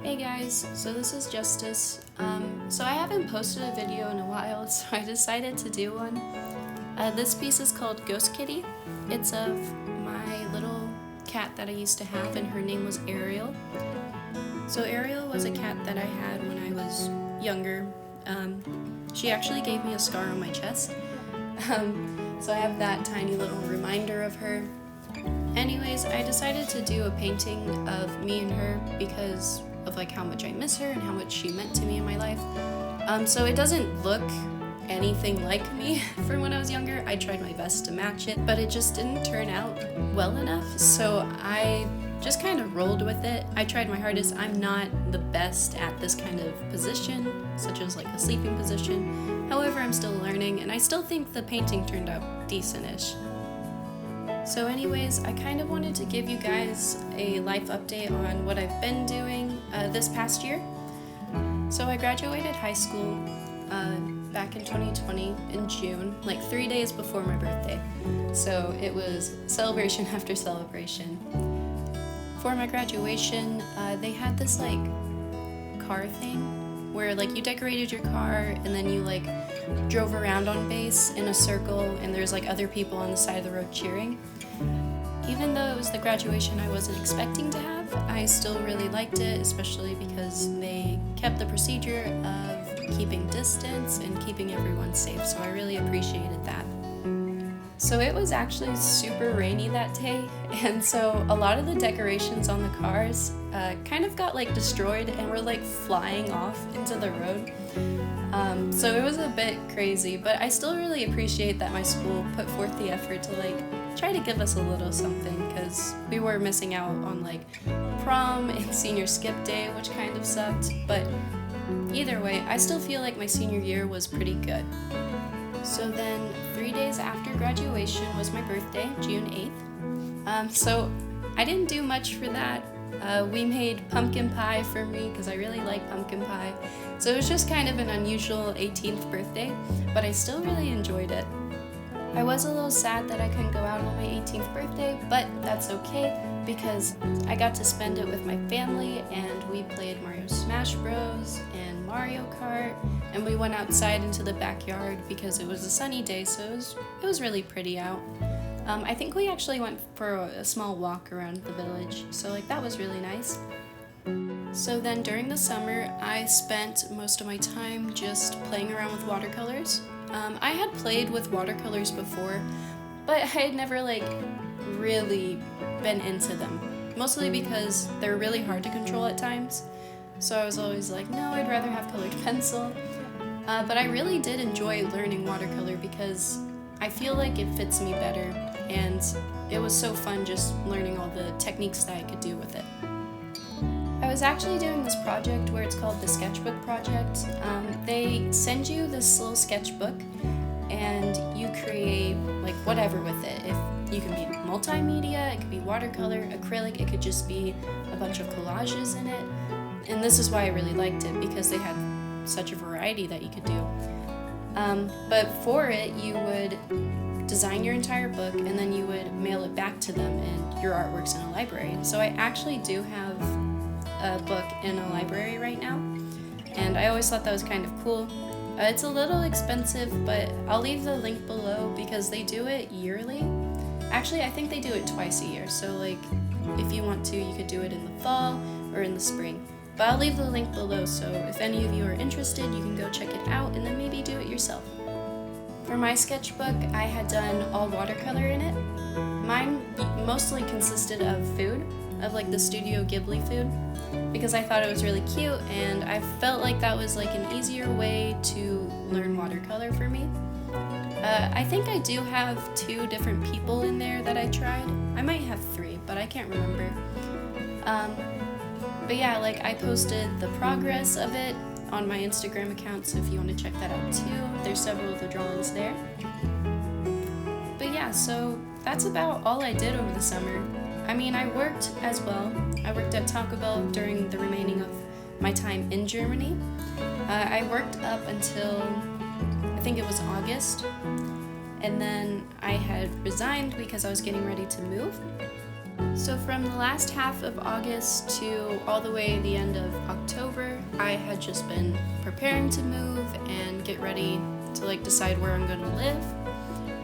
Hey guys, so this is Justice. So I haven't posted a video in a while, so I decided to do one. This piece is called Ghost Kitty. It's of my little cat that I used to have, and her name was Ariel. So Ariel was a cat that I had when I was younger. She actually gave me a scar on my chest. So I have that tiny little reminder of her. Anyways, I decided to do a painting of me and her because of like how much I miss her and how much she meant to me in my life. So it doesn't look anything like me from when I was younger. I tried my best to match it, but it just didn't turn out well enough. So I just kind of rolled with it. I tried my hardest. I'm not the best at this kind of position, such as like a sleeping position. However, I'm still learning, and I still think the painting turned out decent-ish. So anyways, I kind of wanted to give you guys a life update on what I've been doing this past year. So I graduated high school back in 2020 in June, like 3 days before my birthday. So it was celebration after celebration. For my graduation, they had this like car thing where like you decorated your car and then you like drove around on base in a circle, and there's like other people on the side of the road cheering. Even though it was the graduation I wasn't expecting to have, I still really liked it, especially because they kept the procedure of keeping distance and keeping everyone safe, so I really appreciated that. So it was actually super rainy that day, and so a lot of the decorations on the cars kind of got like destroyed and were like flying off into the road. So it was a bit crazy, but I still really appreciate that my school put forth the effort to like try to give us a little something, because we were missing out on like prom and senior skip day, which kind of sucked, but either way, I still feel like my senior year was pretty good. So then 3 days after graduation was my birthday, June 8th. So I didn't do much for that. We made pumpkin pie for me because I really like pumpkin pie. So it was just kind of an unusual 18th birthday, but I still really enjoyed it. I was a little sad that I couldn't go out on my 18th birthday, but that's okay because I got to spend it with my family, and we played Mario Smash Bros. And Mario Kart, and we went outside into the backyard because it was a sunny day, so it was really pretty out. I think we actually went for a small walk around the village, so like that was really nice. So then during the summer, I spent most of my time just playing around with watercolors. I had played with watercolors before, but I had never like really been into them, mostly because they're really hard to control at times. So I was always like, no, I'd rather have colored pencil. But I really did enjoy learning watercolor because I feel like it fits me better, and it was so fun just learning all the techniques that I could do with it. I was actually doing this project where it's called the Sketchbook Project. They send you this little sketchbook and you create like whatever with it. If you can be multimedia, it could be watercolor, acrylic, it could just be a bunch of collages in it. And this is why I really liked it, because they had such a variety that you could do. But for it, you would design your entire book and then you would mail it back to them, and your artwork's in a library. So I actually do have a book in a library right now, and I always thought that was kind of cool. It's a little expensive, but I'll leave the link below because they do it yearly. Actually, I think they do it twice a year, so like if you want to, you could do it in the fall or in the spring. But I'll leave the link below, so if any of you are interested, you can go check it out and then maybe do it yourself. For my sketchbook, I had done all watercolor in it. Mine mostly consisted of food, of like the Studio Ghibli food, because I thought it was really cute, and I felt like that was like an easier way to learn watercolor for me. I think I do have 2 different people in there that I tried. I might have 3, but I can't remember. But yeah, like I posted the progress of it on my Instagram account, so if you want to check that out too, there's several of the drawings there. But yeah, so that's about all I did over the summer. I mean, I worked as well. I worked at Taco Bell during the remaining of my time in Germany. I worked up until, I think it was August, and then I had resigned because I was getting ready to move. So from the last half of August to all the way the end of October, I had just been preparing to move and get ready to decide where I'm going to live.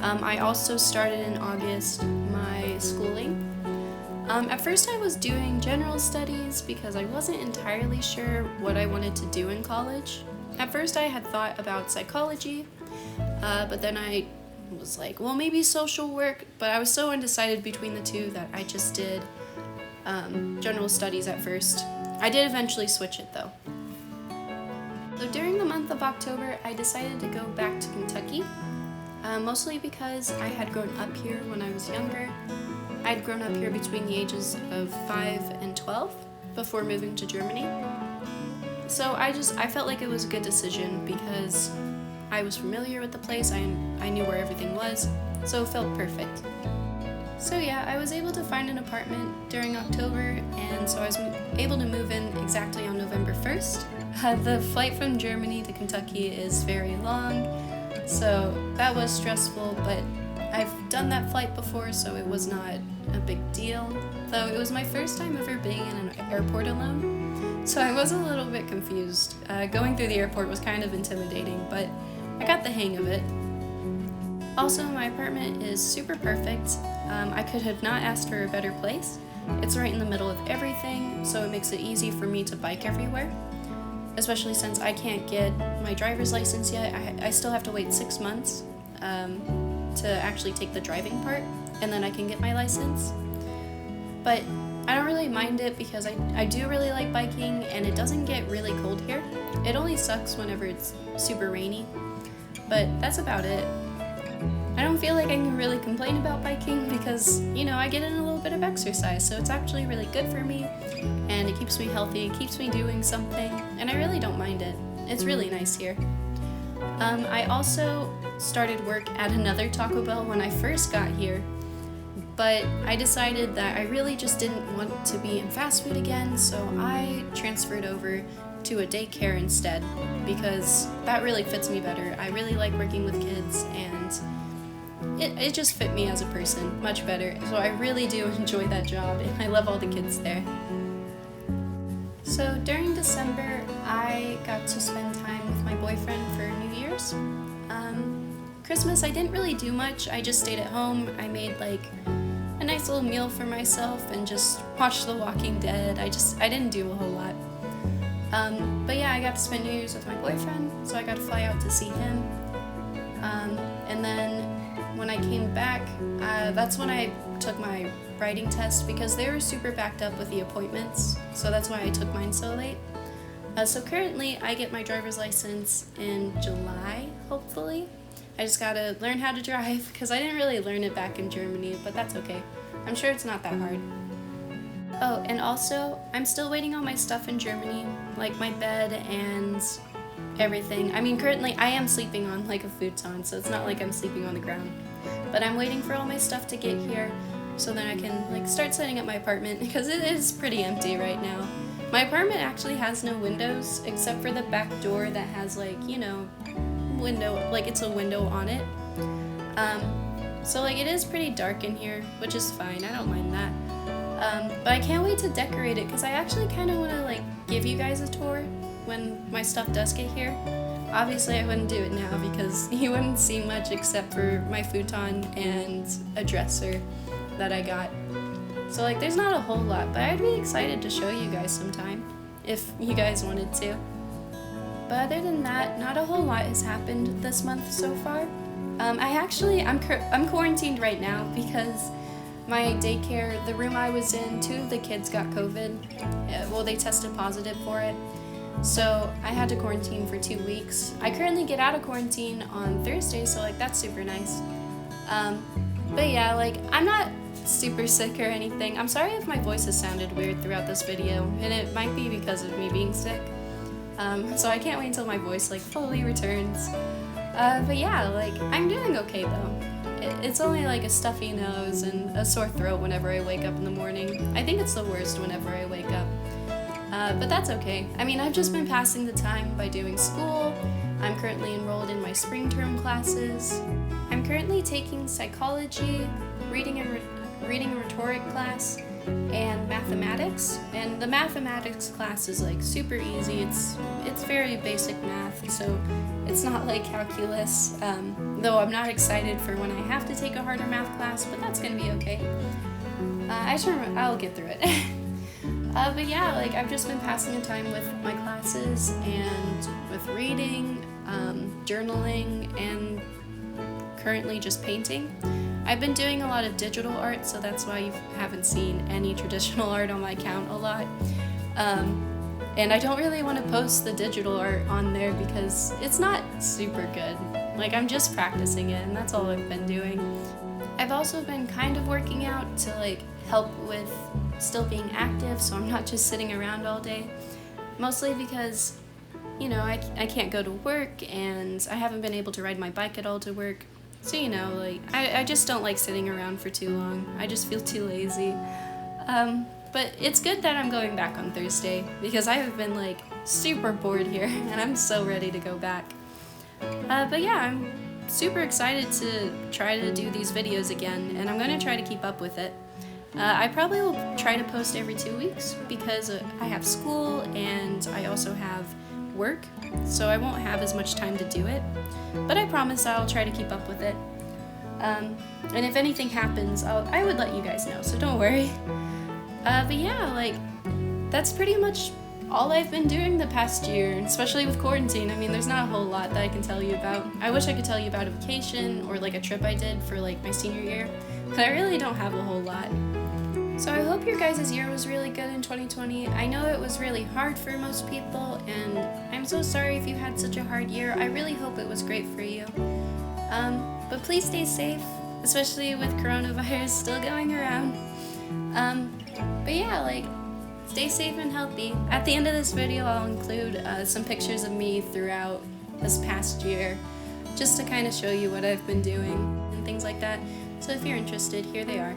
I also started in August my schooling. At first I was doing general studies because I wasn't entirely sure what I wanted to do in college. At first I had thought about psychology, but then I was like, well, maybe social work, but I was so undecided between the two that I just did general studies at first. I did eventually switch it though. So during the month of October, I decided to go back to Kentucky, mostly because I had grown up here when I was younger. I'd grown up here between the ages of 5 and 12 before moving to Germany. So I felt like it was a good decision because I was familiar with the place, I knew where everything was, so it felt perfect. So yeah, I was able to find an apartment during October, and so I was able to move in exactly on November 1st. The flight from Germany to Kentucky is very long, so that was stressful, but I've done that flight before, so it was not a big deal. Though it was my first time ever being in an airport alone, so I was a little bit confused. Going through the airport was kind of intimidating, but I got the hang of it. Also, my apartment is super perfect. I could have not asked for a better place. It's right in the middle of everything, so it makes it easy for me to bike everywhere. Especially since I can't get my driver's license yet. I still have to wait 6 months to actually take the driving part, and then I can get my license. But I don't really mind it because I do really like biking, and it doesn't get really cold here. It only sucks whenever it's super rainy, but that's about it. I don't feel like I can really complain about biking because, I get in a little bit of exercise, so it's actually really good for me, and it keeps me healthy, it keeps me doing something, and I really don't mind it. It's really nice here. I also started work at another Taco Bell when I first got here, but I decided that I really just didn't want to be in fast food again, so I transferred over to a daycare instead because that really fits me better. I really like working with kids, and it just fit me as a person much better, so I really do enjoy that job, and I love all the kids there. So during December, I got to spend time with my boyfriend for New Year's. Christmas, I didn't really do much. I just stayed at home. I made a nice little meal for myself and just watched The Walking Dead. I didn't do a whole lot. But yeah, I got to spend New Year's with my boyfriend, so I got to fly out to see him. And then when I came back, that's when I took my writing test because they were super backed up with the appointments, so that's why I took mine so late. So currently I get my driver's license in July, hopefully. I just gotta learn how to drive because I didn't really learn it back in Germany, but that's okay. I'm sure it's not that hard. Oh, and also, I'm still waiting on my stuff in Germany, like my bed and everything. I mean, currently I am sleeping on a futon, so it's not like I'm sleeping on the ground. But I'm waiting for all my stuff to get here so then I can start setting up my apartment because it is pretty empty right now. My apartment actually has no windows except for the back door that has window, it's a window on it. So it is pretty dark in here, which is fine. I don't mind that. But I can't wait to decorate it because I actually kind of want to give you guys a tour when my stuff does get here. Obviously I wouldn't do it now because you wouldn't see much except for my futon and a dresser that I got. So there's not a whole lot, but I'd be excited to show you guys sometime if you guys wanted to. But other than that, not a whole lot has happened this month so far. I'm quarantined right now because my daycare, the room I was in, 2 of the kids got COVID. Well, they tested positive for it. So I had to quarantine for 2 weeks. I currently get out of quarantine on Thursday, so that's super nice. But yeah, I'm not super sick or anything. I'm sorry if my voice has sounded weird throughout this video, and it might be because of me being sick. So I can't wait until my voice fully returns. But yeah, I'm doing okay though. It's only a stuffy nose and a sore throat whenever I wake up in the morning. I think it's the worst whenever I wake up. But that's okay. I mean, I've just been passing the time by doing school. I'm currently enrolled in my spring term classes. I'm currently taking psychology, reading and reading and rhetoric class and mathematics. And the mathematics class is like super easy. It's very basic math, so it's not like calculus. Though I'm not excited for when I have to take a harder math class, but that's gonna be okay. I'll get through it. But yeah, like I've just been passing the time with my classes and with reading, journaling, and currently just painting. I've been doing a lot of digital art, so that's why you haven't seen any traditional art on my account a lot. And I don't really want to post the digital art on there because it's not super good. Like, I'm just practicing it, and that's all I've been doing. I've also been kind of working out to like help with still being active, so I'm not just sitting around all day. Mostly because, you know, I can't go to work, and I haven't been able to ride my bike at all to work. So, you know, like, I just don't like sitting around for too long. I just feel too lazy. But it's good that I'm going back on Thursday, because I have been, like, super bored here, and I'm so ready to go back. But yeah, I'm super excited to try to do these videos again, and I'm going to try to keep up with it. I probably will try to post every 2 weeks, because I have school, and I also have work, so I won't have as much time to do it, but I promise I'll try to keep up with it. And if anything happens, I would let you guys know, so don't worry. But yeah, like, that's pretty much all I've been doing the past year, especially with quarantine. I mean, there's not a whole lot that I can tell you about. I wish I could tell you about a vacation or like a trip I did for like my senior year, but I really don't have a whole lot. So I hope your guys' year was really good in 2020. I know it was really hard for most people, and I'm so sorry if you had such a hard year. I really hope it was great for you. But please stay safe, especially with coronavirus still going around. But yeah, like, stay safe and healthy. At the end of this video, I'll include some pictures of me throughout this past year, just to kind of show you what I've been doing and things like that. So if you're interested, here they are.